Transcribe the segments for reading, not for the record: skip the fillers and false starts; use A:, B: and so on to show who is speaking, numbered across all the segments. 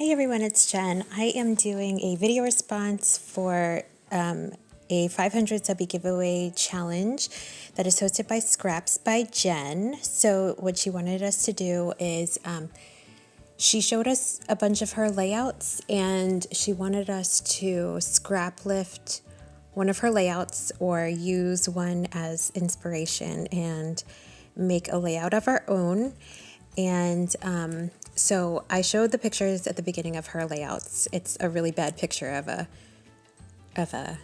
A: Hey everyone, it's Jen. I am doing a video response for a 500 Subbie Giveaway challenge that is hosted by Scrapsbyjen. So what she wanted us to do is she showed us a bunch of her layouts and she wanted us to scrap lift one of her layouts or use one as inspiration and make a layout of our own. And so I showed the pictures at the beginning of her layouts. It's a really bad picture of a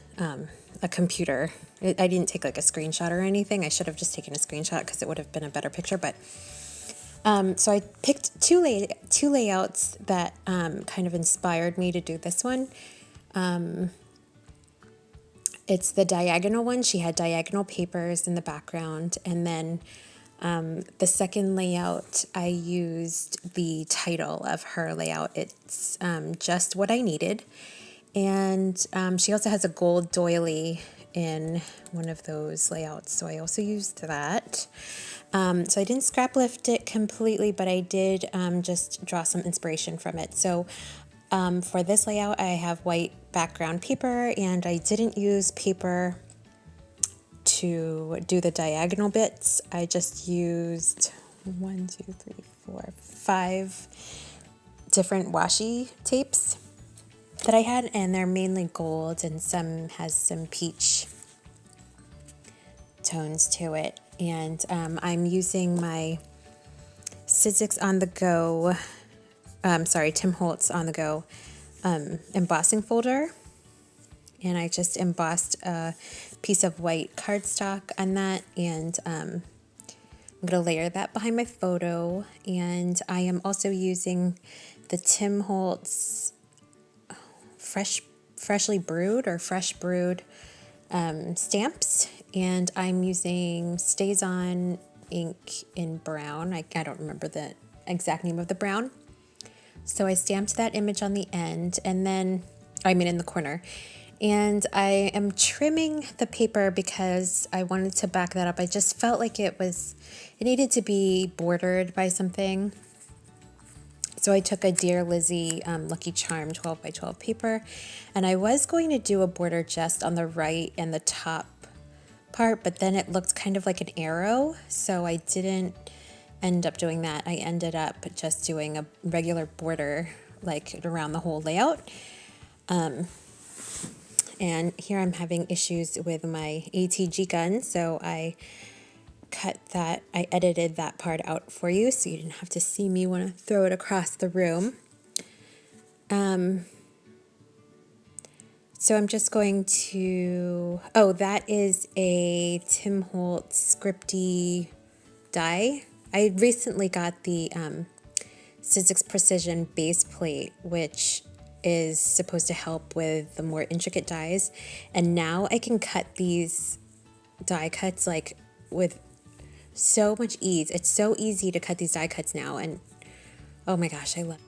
A: computer. I didn't take like a screenshot or anything. I should have just taken a screenshot because it would have been a better picture. But so I picked two layouts that kind of inspired me to do this one. It's the diagonal one. She had diagonal papers in the background, and then the second layout, I used the title of her layout. It's Just What I Needed. And she also has a gold doily in one of those layouts, so I also used that. So I didn't scrap lift it completely, but I did just draw some inspiration from it. So for this layout, I have white background paper, and I didn't use paper to do the diagonal bits. I just used 5 different washi tapes that I had, and they're mainly gold and some has some peach tones to it. And I'm using my Sizzix on the go, Tim Holtz on the go embossing folder. And I just embossed a piece of white cardstock on that, and I'm going to layer that behind my photo. And I am also using the Tim Holtz freshly brewed or fresh brewed stamps, and I'm using Stays On ink in brown. I don't remember the exact name of the brown. So I stamped that image on the end, and then, in the corner. And I am trimming the paper because I wanted to back that up. I just felt like it needed to be bordered by something. So I took a Dear Lizzie Lucky Charm 12 by 12 paper, and I was going to do a border just on the right and the top part, but then it looked kind of like an arrow, so I didn't end up doing that. I ended up just doing a regular border like around the whole layout. And here I'm having issues with my ATG gun, so I edited that part out for you so you didn't have to see me want to throw it across the room. So I'm just going to, that is a Tim Holtz scripty die. I recently got the Sizzix Precision base plate, which is supposed to help with the more intricate dies, and now I can cut these die cuts like with so much ease. It's so easy to cut these die cuts now, and oh my gosh, I love it.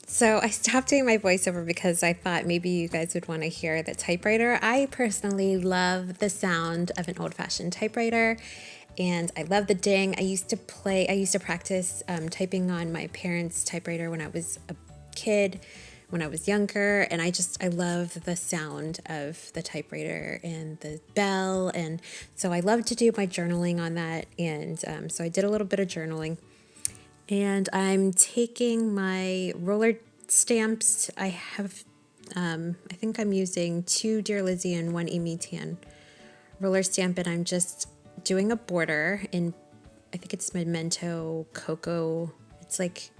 A: So I stopped doing my voiceover because I thought maybe you guys would want to hear the typewriter. I personally love the sound of an old-fashioned typewriter, and I love the ding. I used to practice typing on my parents' typewriter when I was a kid, when I was younger, and I love the sound of the typewriter and the bell, and so I love to do my journaling on that, and so I did a little bit of journaling. And I'm taking my roller stamps. I have, I think I'm using 2 Dear Lizzie and 1 Amy Tan roller stamp, and I'm just doing a border in, I think it's Memento Cocoa. It's like,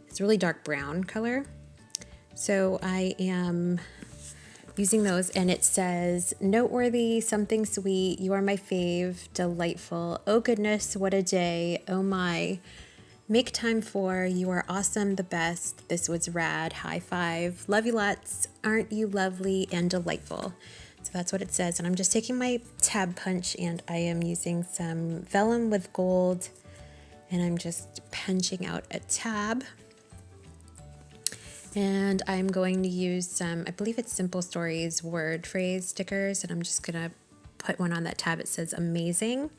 A: it's really dark brown color. So I am using those, and it says, noteworthy, something sweet, you are my fave, delightful, oh goodness, what a day, oh my, make time for, you are awesome, the best, this was rad, high five, love you lots, aren't you lovely and delightful. So that's what it says, and I'm just taking my tab punch, and I am using some vellum with gold, and I'm just punching out a tab. And I'm going to use some, I believe it's Simple Stories word phrase stickers, and I'm just gonna put one on that tab. It says amazing.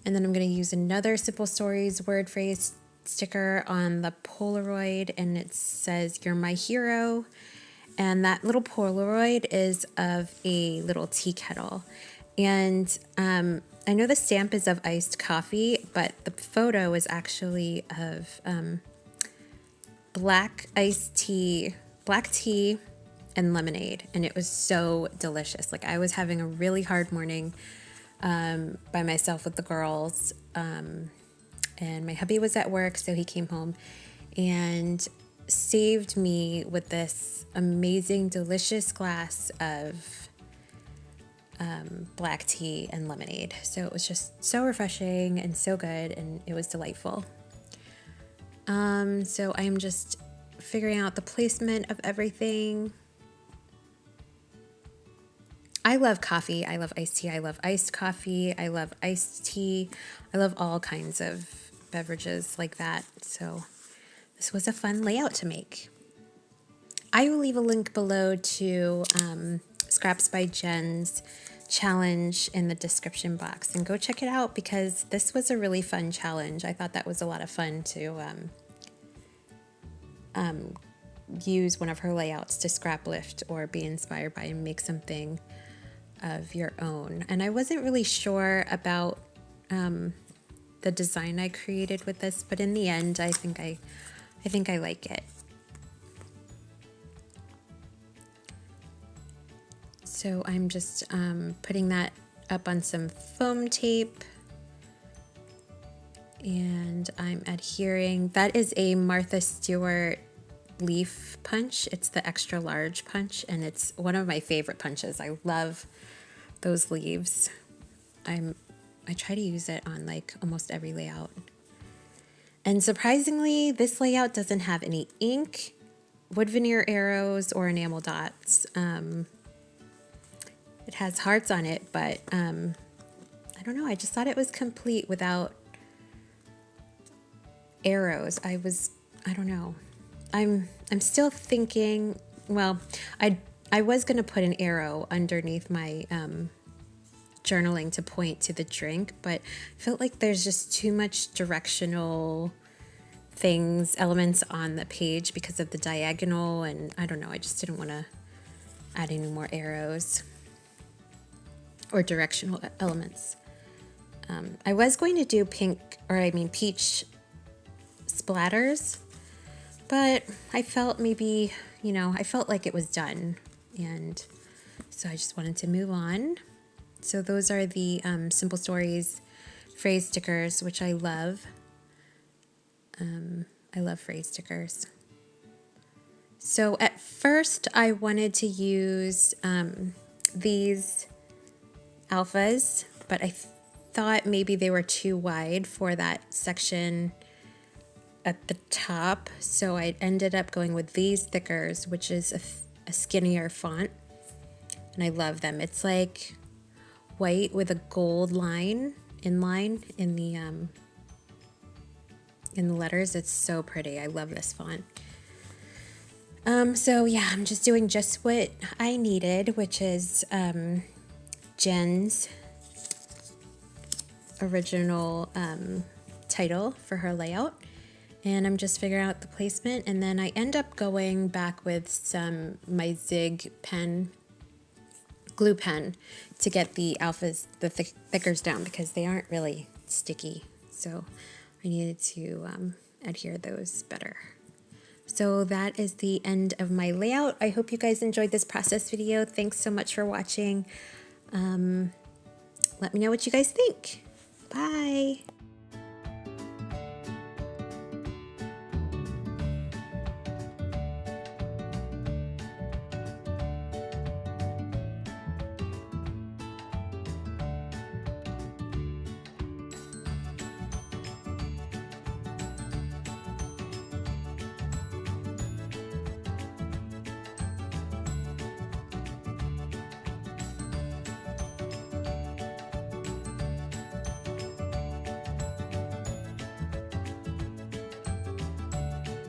A: And then I'm gonna use another Simple Stories word phrase sticker on the Polaroid, and it says, you're my hero. And that little Polaroid is of a little tea kettle. And I know the stamp is of iced coffee, but the photo is actually of black tea and lemonade, and it was so delicious. Like, I was having a really hard morning by myself with the girls, and my hubby was at work, so he came home and saved me with this amazing, delicious glass of black tea and lemonade. So it was just so refreshing and so good, and it was delightful. So I'm just figuring out the placement of everything. I love coffee. I love iced tea. I love iced coffee. I love iced tea. I love all kinds of beverages like that. So this was a fun layout to make. I will leave a link below to Scrapsbyjen's challenge in the description box, and go check it out, because this was a really fun challenge. I thought that was a lot of fun to use one of her layouts to scrap lift or be inspired by and make something of your own. And I wasn't really sure about the design I created with this, but in the end, I think I like it. So I'm just putting that up on some foam tape, and I'm adhering. That is a Martha Stewart leaf punch. It's the extra large punch, and it's one of my favorite punches. I love those leaves. I try to use it on like almost every layout. And surprisingly, this layout doesn't have any ink, wood veneer arrows, or enamel dots. It has hearts on it, but I don't know. I just thought it was complete without arrows. I don't know. I'm still thinking, well, I was going to put an arrow underneath my journaling to point to the drink, but I felt like there's just too much directional elements on the page because of the diagonal, and I don't know. I just didn't want to add any more arrows or directional elements. I was going to do peach splatters, but I felt maybe, I felt like it was done, and so I just wanted to move on. So those are the Simple Stories phrase stickers, which I love. I love phrase stickers. So at first I wanted to use these alphas, but I thought maybe they were too wide for that section at the top, so I ended up going with these thickers, which is a skinnier font, and I love them. It's like white with a gold inline in the letters. It's so pretty. I love this font. So yeah, I'm just doing just what I needed, which is Jen's original title for her layout, and I'm just figuring out the placement, and then I end up going back with my Zig glue pen to get the thickers down, because they aren't really sticky, so I needed to adhere those better. So that is the end of my layout. I hope you guys enjoyed this process video. Thanks so much for watching. Let me know what you guys think. Bye.